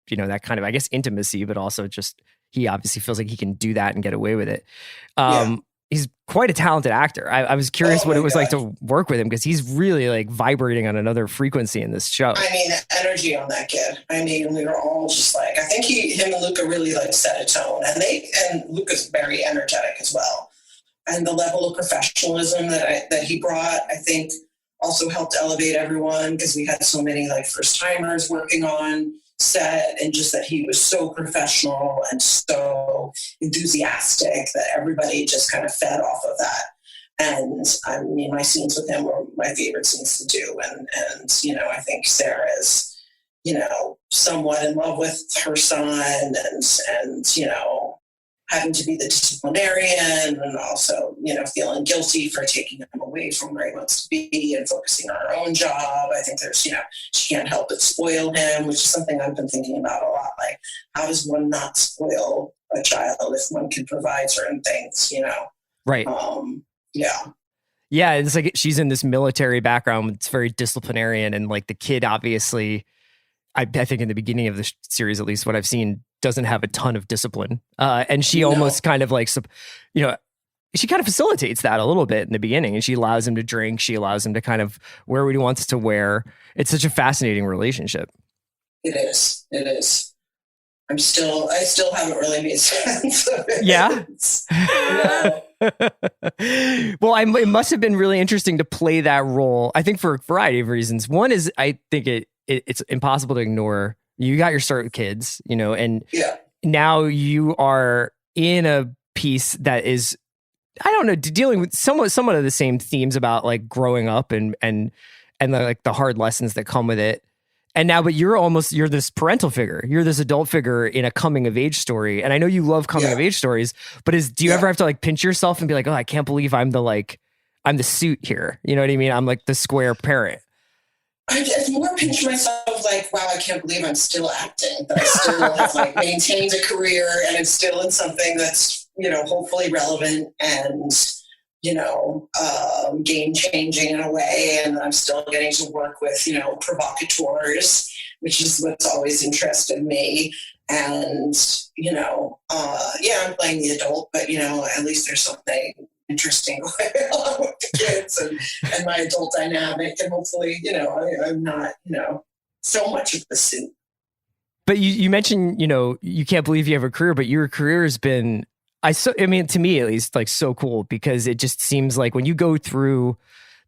that kind of, I guess, intimacy, but also just he obviously feels like he can do that and get away with it. He's quite a talented actor. I was curious what it was like to work with him because he's really like vibrating on another frequency in this show. I mean, energy on that kid. I mean, we were all just like, I think him and Luca really like set a tone, and Luca's very energetic as well. And the level of professionalism that he brought, I think, also helped elevate everyone because we had so many like first timers working on set, and just that he was so professional and so enthusiastic that everybody just kind of fed off of that. And I mean, my scenes with him were my favorite scenes to do. And I think Sarah is, somewhat in love with her son and having to be the disciplinarian and also, feeling guilty for taking him away from where he wants to be and focusing on her own job. I think there's, she can't help but spoil him, which is something I've been thinking about a lot. Like, how does one not spoil a child if one can provide certain things, Right. Yeah. It's like she's in this military background. It's very disciplinarian. And like the kid, obviously, I think in the beginning of the series, at least what I've seen, doesn't have a ton of discipline. And she almost kind of like, she kind of facilitates that a little bit in the beginning, and she allows him to drink. She allows him to kind of wear what he wants to wear. It's such a fascinating relationship. It is. I still haven't really made sense of it. Yeah. Well, it must have been really interesting to play that role. I think for a variety of reasons. One is I think it's impossible to ignore. You got your start with kids, and now you are in a piece that is, I don't know, dealing with somewhat of the same themes about like growing up and the hard lessons that come with it. And now, but you're this parental figure. You're this adult figure in a coming of age story. And I know you love coming of age stories, but do you ever have to like pinch yourself and be like, oh, I can't believe I'm the suit here. You know what I mean? I'm like the square parent. I more pinch myself like, wow, I can't believe I'm still acting, that I still have like maintained a career and I'm still in something that's, hopefully relevant and, game changing in a way. And I'm still getting to work with, provocateurs, which is what's always interested me. And, I'm playing the adult, but, at least there's something interesting going on with the kids and my adult dynamic. And hopefully, I'm not, so much of the suit. But you mentioned, you can't believe you have a career, but your career has been, to me at least, like so cool, because it just seems like when you go through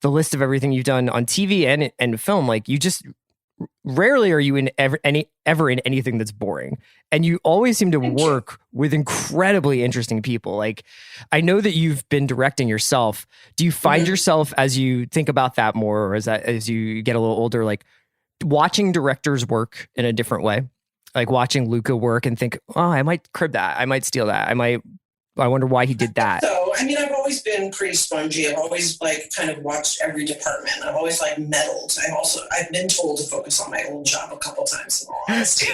the list of everything you've done on TV and film, like you just rarely are you in ever in anything that's boring, and you always seem to work with incredibly interesting people. Like, I know that you've been directing yourself. Do you find yourself, as you think about that more, or as you get a little older, like watching directors work in a different way, like watching Luca work and think, oh, I might crib that, I might steal that, I wonder why he did that. So, I've always been pretty spongy. I've always kind of watched every department. I've always meddled. I've been told to focus on my old job a couple times, in all honesty.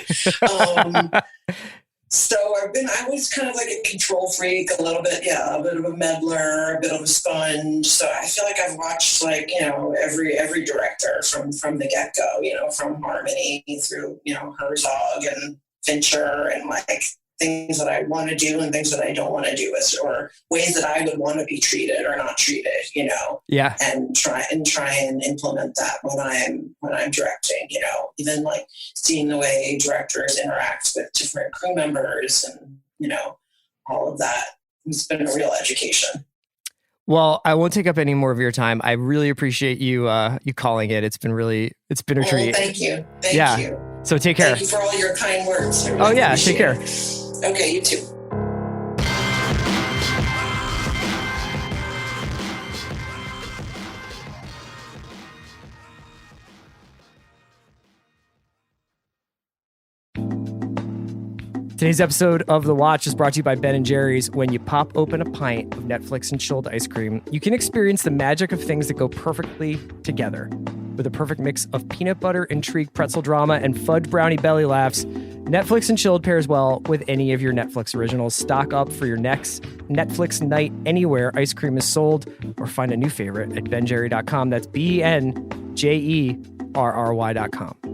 So I was kind of like a control freak a little bit. Yeah. A bit of a meddler, a bit of a sponge. So I feel like I've watched every director from the get go, from Harmony through, Herzog and Fincher and things that I want to do and things that I don't want to do, or ways that I would want to be treated or not treated, Yeah. And try and implement that when I'm directing, even seeing the way directors interact with different crew members and, all of that. It's been a real education. Well, I won't take up any more of your time. I really appreciate you calling it. It's been a treat. Thank you. Thank you. So take care. Thank you for all your kind words. Take care. Okay, you too. Today's episode of The Watch is brought to you by Ben & Jerry's. When you pop open a pint of Netflix and chilled ice cream, you can experience the magic of things that go perfectly together. With a perfect mix of peanut butter, intrigue, pretzel drama, and fudge brownie belly laughs, Netflix and chilled pairs well with any of your Netflix originals. Stock up for your next Netflix night anywhere ice cream is sold, or find a new favorite at benjerry.com. That's BenJerry.com.